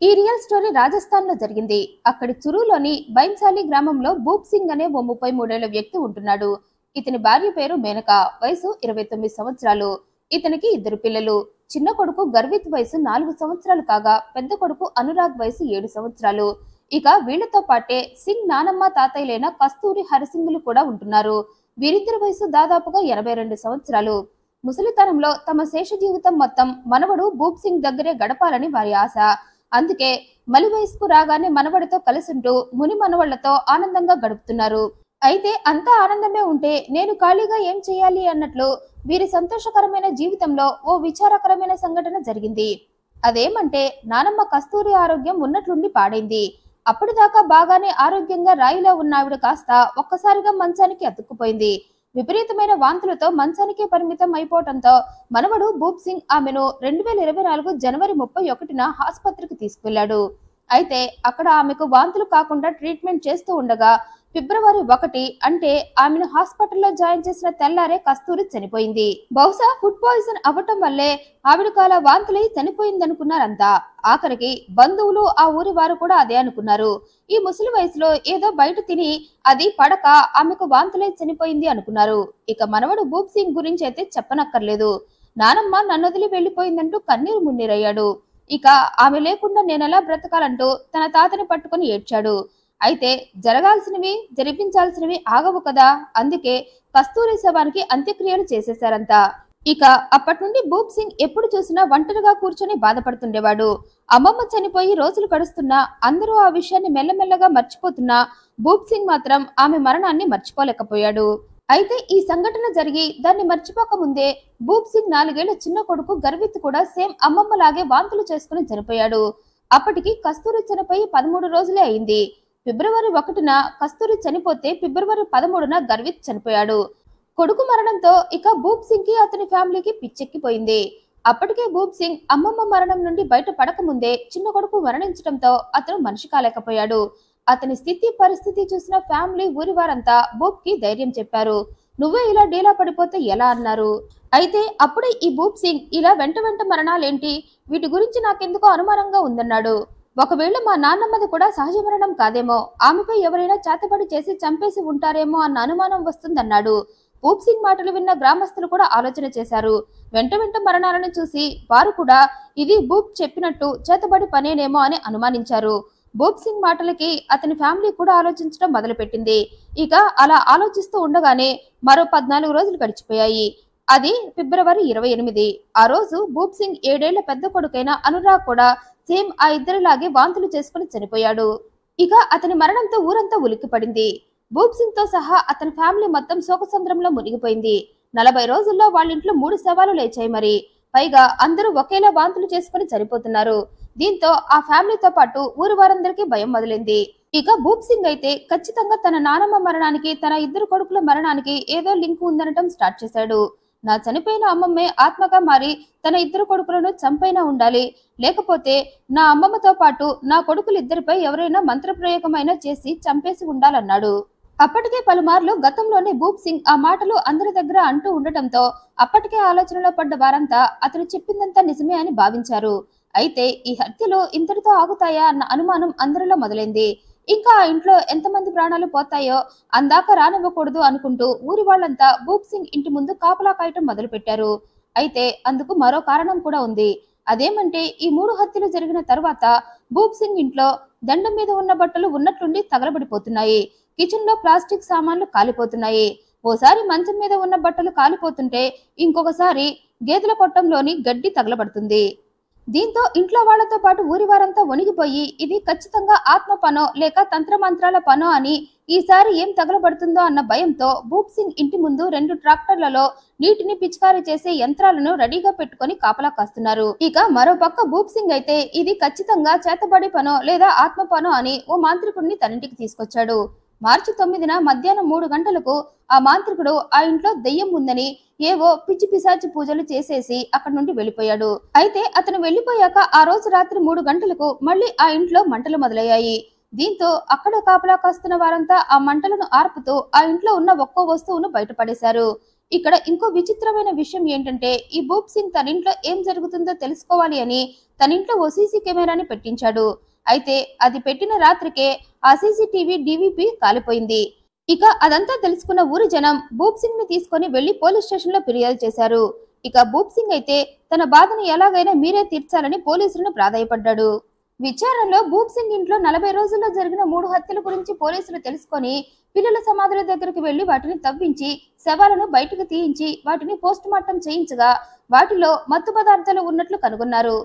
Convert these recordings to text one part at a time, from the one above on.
ఈ real story Rajasthan లో జరిగింది. అక్కడి చురులోని బైన్సాలి గ్రామంలో భూప్ సింగ్ అనే ఓ 33 ఏళ్ల వ్యక్తి ఉంటున్నాడు. ఇతని భార్య పేరు మేనక, వయసు 29 సంవత్సరాలు. ఇతనికి ఇద్దరు పిల్లలు. చిన్న కొడుకు గర్విత్ వయసు 4 సంవత్సరాలు కాగా పెద్ద కొడుకు అనురాగ్ వయసు 7 సంవత్సరాలు. ఇక వీళ్లతో పాటే సింగ్ నానమ్మ తాతయ్యలైన కస్తూరి హరిసింగులు కూడా ఉంటున్నారు. వీరిద్దరి వయసు దాదాపుగా 82 సంవత్సరాలు. ముసలితనంలో తమ శేష జీవితం మొత్తం మనవడు భూప్ సింగ్ దగ్గరే గడపాలని వారి ఆశ. అందుకే మలి వయసుకు రాగానే మనవడితో కలిసుంటూ ముని మనవళ్లతో ఆనందంగా గడుపుతున్నారు. అయితే అంతా ఆనందమే ఉంటే నేను ఖాళీగా ఏం చేయాలి అన్నట్లు వీరి సంతోషకరమైన జీవితంలో ఓ విచారకరమైన సంఘటన జరిగింది. అదేమంటే నానమ్మ కస్తూరి ఆరోగ్యం ఉన్నట్లుండి పాడైంది. అప్పటిదాకా బాగానే ఆరోగ్యంగా రాయిలా ఉన్న ఆవిడ కాస్త ఒక్కసారిగా మంచానికి అతుక్కుపోయింది. విపరీతమైన వాంతులతో మంచానికే పరిమితం అయిపోవడంతో మనవడు భూప్ సింగ్ ఆమెను 2024 జనవరి 31న ఆసుపత్రికి తీసుకెళ్లాడు. అయితే అక్కడ ఆమెకు వాంతులు కాకుండా ట్రీట్మెంట్ చేస్తూ ఉండగా ఫిబ్రవరి 1 అంటే ఆమెను హాస్పిటల్లో జాయిన్ చేసిన తెల్లారే కస్తూరి చనిపోయింది. బహుశా ఫుడ్ పాయిజన్ అవ్వటం వల్లే ఆవిడకు అలా వాంతులై చనిపోయిందనుకున్నారంతా. ఆఖరికి బంధువులు ఆ ఊరి వారు కూడా అదే అనుకున్నారు. ఈ ముసలి వయసులో ఏదో బయట తిని అది పడక ఆమెకు వాంతులై చనిపోయింది అనుకున్నారు. ఇక మనవడు భూప్ సింగ్ గురించి అయితే చెప్పనక్కర్లేదు. నానమ్మ నన్నొదిలి వెళ్లిపోయిందంటూ కన్నీరు మున్నీరయ్యాడు. ఇక ఆమె లేకుండా నేనెలా బ్రతకాలంటూ తన తాతని పట్టుకుని ఏడ్చాడు. అయితే జరగాల్సినవి జరిపించాల్సినవి ఆగవు కదా, అందుకే కస్తూరి శవానికి అంత్యక్రియలు చేసేశారంతా. ఇక అప్పటి నుండి భూప్ సింగ్ ఎప్పుడు చూసినా ఒంటరిగా కూర్చొని బాధపడుతుండేవాడు. అమ్మమ్మ చనిపోయి రోజులు గడుస్తున్నా అందరూ ఆ విషయాన్ని మెల్లమెల్లగా మర్చిపోతున్నా భూప్ సింగ్ మాత్రం ఆమె మరణాన్ని మర్చిపోలేకపోయాడు. అయితే ఈ సంఘటన జరిగి దాన్ని మర్చిపోక ముందే భూప్ సింగ్ 4 ఏళ్ల చిన్న కొడుకు గర్విత్ కూడా సేమ్ అమ్మమ్మలాగే వాంతులు చేసుకుని చనిపోయాడు. అప్పటికి కస్తూరి చనిపోయి 13 రోజులే అయింది. ఫిబ్రవరి 1న కస్తూరి చనిపోతే ఫిబ్రవరి 13న గర్విత్ చనిపోయాడు. కొడుకు మరణంతో ఇక భూప్ సింగ్ కి అతని ఫ్యామిలీకి పిచ్చెక్కిపోయింది. అప్పటికే భూప్ సింగ్ అమ్మమ్మ మరణం నుండి బయట పడకముందే చిన్న కొడుకు మరణించడంతో అతను మనిషి కాలేకపోయాడు. అతని స్థితి పరిస్థితి చూసిన ఫ్యామిలీ ఊరి వారంతా భూప్ కి ధైర్యం చెప్పారు. నువ్వే ఇలా డీలా పడిపోతే ఎలా అన్నారు. అయితే అప్పుడే ఈ భూప్ సింగ్ ఇలా వెంట వెంట మరణాలేంటి, వీటి గురించి నాకెందుకో అనుమానంగా ఉందన్నాడు. ఒకవేళ మా నాన్నమ్మది కూడా సహజ మరణం కాదేమో, ఆమెపై ఎవరైనా చేతబడి చేసి చంపేసి ఉంటారేమో అన్న అనుమానం వస్తుందన్నాడు. భూప్ సింగ్ మాటలు విన్న గ్రామస్తులు కూడా ఆలోచన చేశారు. వెంట వెంట మరణాలను చూసి వారు కూడా ఇది భూప్ చెప్పినట్టు చేతబడి పనేనేమో అని అనుమానించారు. భూప్ సింగ్ మాటలకి అతని ఫ్యామిలీ కూడా ఆలోచించడం మొదలుపెట్టింది. ఇక అలా ఆలోచిస్తూ ఉండగానే మరో 14 రోజులు గడిచిపోయాయి. అది ఫిబ్రవరి 28. ఆ రోజు భూప్ సింగ్ 7 ఏళ్ల పెద్ద కొడుకైన అనురాగ్ కూడా సేమ్ ఆ ఇద్దరిలాగే వాంతులు చేసుకుని చనిపోయాడు. ఇక అతని మరణంతో ఊరంతా ఉలిక్కిపడింది. భూప్ సింగ్ తో సహా అతని ఫ్యామిలీ మొత్తం శోకసంద్రంలో మునిగిపోయింది. 40 రోజుల్లో వాళ్ళ ఇంట్లో 3 శవాలు లేచాయి. మరి పైగా అందరూ ఒకేలా వాంతులు చేసుకుని చనిపోతున్నారు. దీంతో ఆ ఫ్యామిలీతో పాటు ఊరి వారందరికీ భయం మొదలైంది. ఇక భూప్ సింగ్ అయితే ఖచ్చితంగా తన నానమ్మ మరణానికి తన ఇద్దరు కొడుకుల మరణానికి ఏదో లింక్ ఉందనటం స్టార్ట్ చేశాడు. నా చనిపోయిన అమ్మమ్మే ఆత్మగా మారి తన ఇద్దరు కొడుకులను చంపైనా ఉండాలి, లేకపోతే నా అమ్మమ్మతో పాటు నా కొడుకులిద్దరిపై ఎవరైనా మంత్రప్రయోగమైనా చేసి చంపేసి ఉండాలన్నాడు. అప్పటికే పలుమార్లు గతంలోనే భూప్ సింగ్ ఆ మాటలు అందరి దగ్గర అంటూ ఉండటంతో అప్పటికే ఆలోచనలో పడ్డ వారంతా అతను చెప్పిందంతా నిజమే అని భావించారు. అయితే ఈ హత్యలు ఇంతటితో ఆగుతాయా అన్న అనుమానం అందరిలో మొదలైంది. ఇంకా ఆ ఇంట్లో ఎంతమంది ప్రాణాలు పోతాయో అందాక రానివ్వకూడదు అనుకుంటూ ఊరి వాళ్ళంతా భూప్ సింగ్ ఇంటి ముందు కాపలా కాయటం మొదలు పెట్టారు. అయితే అందుకు మరో కారణం కూడా ఉంది. అదేమంటే ఈ 3 హత్యలు జరిగిన తర్వాత భూప్ సింగ్ ఇంట్లో దండం మీద ఉన్న బట్టలు ఉన్నట్లుండి తగలబడిపోతున్నాయి. కిచెన్ లో ప్లాస్టిక్ సామాన్లు కాలిపోతున్నాయి. ఓసారి మంచం మీద ఉన్న బట్టలు కాలిపోతుంటే ఇంకొకసారి గేదెల కొట్టంలోని గడ్డి తగలబడుతుంది. దీంతో ఇంట్లో వాళ్లతో పాటు ఊరి వారంతా వణిగిపోయి ఇది ఖచ్చితంగా ఆత్మ పనో లేక తంత్రమంత్రాల పనో అని, ఈసారి ఏం తగలబడుతుందో అన్న భయంతో భూప్ సింగ్ ఇంటి ముందు 2 ట్రాక్టర్లలో నీటిని పిచికారీ చేసే యంత్రాలను రెడీగా పెట్టుకుని కాపలా కాస్తున్నారు. ఇక మరో పక్క భూప్ సింగ్ అయితే ఇది ఖచ్చితంగా చేతబడి పనో లేదా ఆత్మ పనో అని ఓ మాంత్రికుడిని తనింటికి తీసుకొచ్చాడు. మార్చి 9న మధ్యాహ్నం 3 గంటలకు ఆ మాంత్రికుడు ఆ ఇంట్లో దెయ్యం ఉందని ఏవో పిచ్చి పిశాచి పూజలు చేసేసి అక్కడి నుండి వెళ్లిపోయాడు. అయితే అతను వెళ్లిపోయాక ఆ రోజు రాత్రి 3 గంటలకు మళ్లీ ఆ ఇంట్లో మంటలు మొదలయ్యాయి. దీంతో అక్కడ కాపలా కాస్తున్న వారంతా ఆ మంటలను ఆర్పుతూ ఆ ఇంట్లో ఉన్న ఒక్కో వస్తువును బయటపడేశారు. ఇక్కడ ఇంకో విచిత్రమైన విషయం ఏంటంటే ఈ భూప్ సింగ్ తన ఇంట్లో ఏం జరుగుతుందో తెలుసుకోవాలి అని తన ఇంట్లో ఓ సీసీ కెమెరాని పెట్టించాడు. అయితే అది పెట్టిన రాత్రికే ఆ సీసీటీవీ డీవీపీ కాలిపోయింది. ఇక అదంతా తెలుసుకున్న ఊరి జనం భూప్ సింగ్ ని తీసుకొని వెళ్లి పోలీస్ స్టేషన్ లో ఫిర్యాదు చేశారు. ఇక భూప్ సింగ్ అయితే తన బాధను ఎలాగైనా మీరే తీర్చాలని పోలీసులను ప్రాధాయపడ్డాడు. విచారణలో భూప్ సింగ్ ఇంట్లో 40 రోజుల్లో జరిగిన 3 హత్యల గురించి పోలీసులు తెలుసుకొని పిల్లల సమాధుల దగ్గరికి వెళ్లి వాటిని తవ్వించి శవాలను బయటకు తీయించి వాటిని పోస్ట్ మార్టం చేయించగా వాటిలో మత్తు పదార్థాలు ఉన్నట్లు కనుగొన్నారు.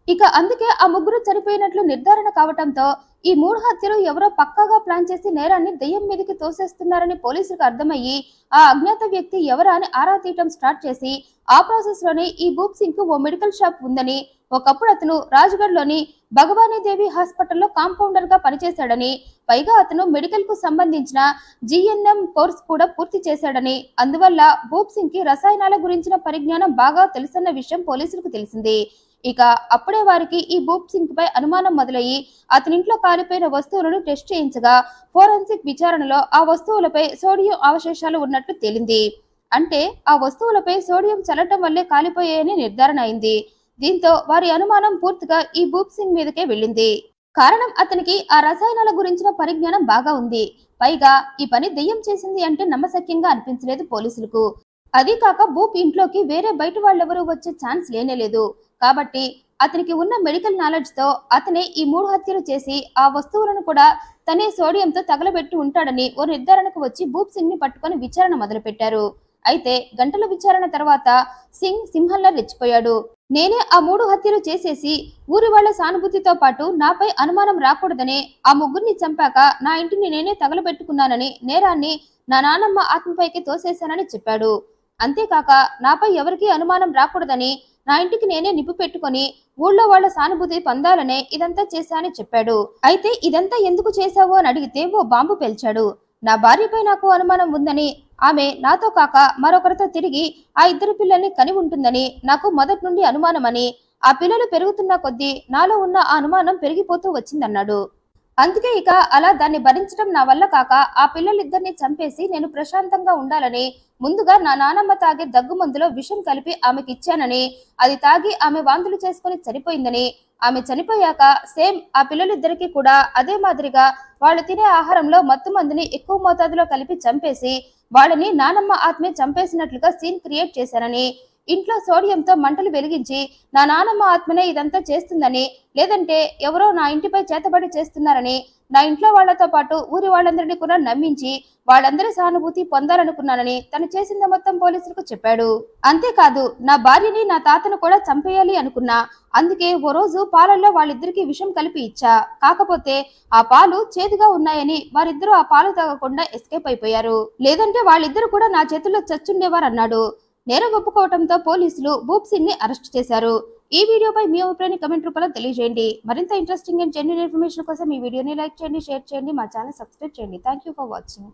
ఇక అందుకే ఆ ముగ్గురు చనిపోయినట్లు నిర్ధారణ కావటంతో ఈ 3 హత్యలు ఎవరో పక్కాగా ప్లాన్ చేసి నేరాన్ని దెయ్యం మీదకి తోసేస్తున్నారని పోలీసులకు అర్థమయ్యి ఆ అజ్ఞాత వ్యక్తి ఎవరా అని ఆరా తీయటం స్టార్ట్ చేసి ఆ ప్రాసెస్ లోనే ఈ భూప్ సింగ్ కు ఓ మెడికల్ షాప్ ఉందని, ఒకప్పుడు అతను రాజ్గఢ్ లోని భగవానీదేవి హాస్పిటల్లో కాంపౌండర్ గా పనిచేశాడని, పైగా అతను మెడికల్ కు సంబంధించిన జిఎన్ఎం కోర్స్ కూడా పూర్తి చేశాడని, అందువల్ల భూప్ సింగ్ కి రసాయనాల గురించిన పరిజ్ఞానం బాగా తెలుసన్న విషయం పోలీసులకు తెలిసింది. ఇక అప్పుడే వారికి ఈ భూప్ సింగ్ పై అనుమానం మొదలయ్యి అతని ఇంట్లో కాలిపోయిన వస్తువులను టెస్ట్ చేయించగా ఫోరెన్సిక్ విచారణలో ఆ వస్తువులపై సోడియం అవశేషాలు ఉన్నట్లు తేలింది. అంటే ఆ వస్తువులపై సోడియం చల్లటం వల్లే కాలిపోయాయని నిర్ధారణ అయింది. దీంతో వారి అనుమానం పూర్తిగా ఈ భూప్ సింగ్ మీదకే వెళ్ళింది. కారణం అతనికి ఆ రసాయనాల గురించిన పరిజ్ఞానం బాగా ఉంది. పైగా ఈ పని దెయ్యం చేసింది అంటే నమ్మశక్యంగా అనిపించలేదు పోలీసులకు. అదీ కాక భూప్ ఇంట్లోకి వేరే బయట వాళ్ళెవరూ వచ్చే ఛాన్స్ లేనేలేదు. కాబట్టి అతనికి ఉన్న మెడికల్ నాలెడ్జ్ తో అతనే ఈ 3 హత్యలు చేసి ఆ వస్తువులను కూడా తనే సోడియంతో తగలబెట్టి ఉంటాడని ఓ నిర్ధారణకు వచ్చి భూప్ సింగ్ ని పట్టుకొని విచారణ మొదలుపెట్టారు. అయితే గంటల విచారణ తర్వాత సింగ్ సింహంలా రెచ్చిపోయాడు. నేనే ఆ 3 హత్యలు చేసేసి ఊరి వాళ్ల సానుభూతితో పాటు నాపై అనుమానం రాకూడదనే ఆ ముగ్గురిని చంపాక నా ఇంటిని నేనే తగలబెట్టుకున్నానని, నేరాన్ని నా నానమ్మ ఆత్మపైకి తోసేశానని చెప్పాడు. అంతేకాక నాపై ఎవరికీ అనుమానం రాకూడదని నా ఇంటికి నేనే నిప్పు పెట్టుకొని ఊళ్ళో వాళ్ల సానుభూతి పొందాలనే ఇదంతా చేశానని చెప్పాడు. అయితే ఇదంతా ఎందుకు చేశావు అని అడిగితే ఓ బాంబు పేల్చాడు. నా భార్యపై నాకు అనుమానం ఉందని, ఆమె నాతో కాక మరొకరితో తిరిగి ఆ 2 పిల్లల్ని కని ఉంటుందని నాకు మొదటి నుండి అనుమానమని, ఆ పిల్లలు పెరుగుతున్న కొద్దీ నాలో ఉన్న ఆ అనుమానం పెరిగిపోతూ వచ్చిందన్నాడు. అందుకే ఇక అలా దాన్ని భరించడం నా వల్ల కాక ఆ పిల్లలిద్దరిని చంపేసి నేను ప్రశాంతంగా ఉండాలని ముందుగా నా నానమ్మ తాగే దగ్గు మందులో విషం కలిపి ఆమెకి ఇచ్చానని, అది తాగి ఆమె వాంతులు చేసుకుని చనిపోయిందని, ఆమె చనిపోయాక సేమ్ ఆ పిల్లలిద్దరికీ కూడా అదే మాదిరిగా వాళ్ళు తినే ఆహారంలో మత్తు మందుని ఎక్కువ మోతాదులో కలిపి చంపేసి వాళ్ళని నానమ్మ ఆత్మే చంపేసినట్లుగా సీన్ క్రియేట్ చేశానని, ఇంట్లో సోడియంతో మంటలు వెలిగించి నా నానమ్మ ఆత్మనే ఇదంతా చేస్తుందని, లేదంటే ఎవరో నా ఇంటిపై చేతబడి చేస్తున్నారని, నా ఇంట్లో వాళ్లతో పాటు ఊరి వాళ్ళందరినీ కూడా నమ్మించి వాళ్ళందరి సానుభూతి పొందాలనుకున్నానని తను చేసింది మొత్తం పోలీసులకు చెప్పాడు. అంతేకాదు నా భార్యని నా తాతను కూడా చంపేయాలి అనుకున్నా. అందుకే ఓ రోజు పాలల్లో వాళ్ళిద్దరికి విషం కలిపి ఇచ్చా. కాకపోతే ఆ పాలు చేదుగా ఉన్నాయని వారిద్దరూ ఆ పాలు తాగకుండా ఎస్కేప్ అయిపోయారు. లేదంటే వాళ్ళిద్దరు కూడా నా చేతుల్లో చచ్చుండేవారన్నాడు. నేరం ఒప్పుకోవడంతో పోలీసులు భూప్ సింగ్ ని అరెస్ట్ చేశారు. ఈ వీడియోపై మీ అభిప్రాయాన్ని కమెంట్ రూపంలో తెలియజేయండి. మరింత ఇంట్రెస్టింగ్ అండ్ జెన్యూన్ ఇన్ఫర్మేషన్ కోసం ఈ వీడియోని లైక్ చేయండి, షేర్ చేయండి, మా ఛానల్ సబ్స్క్రైబ్ చేయండి. Thank you for watching.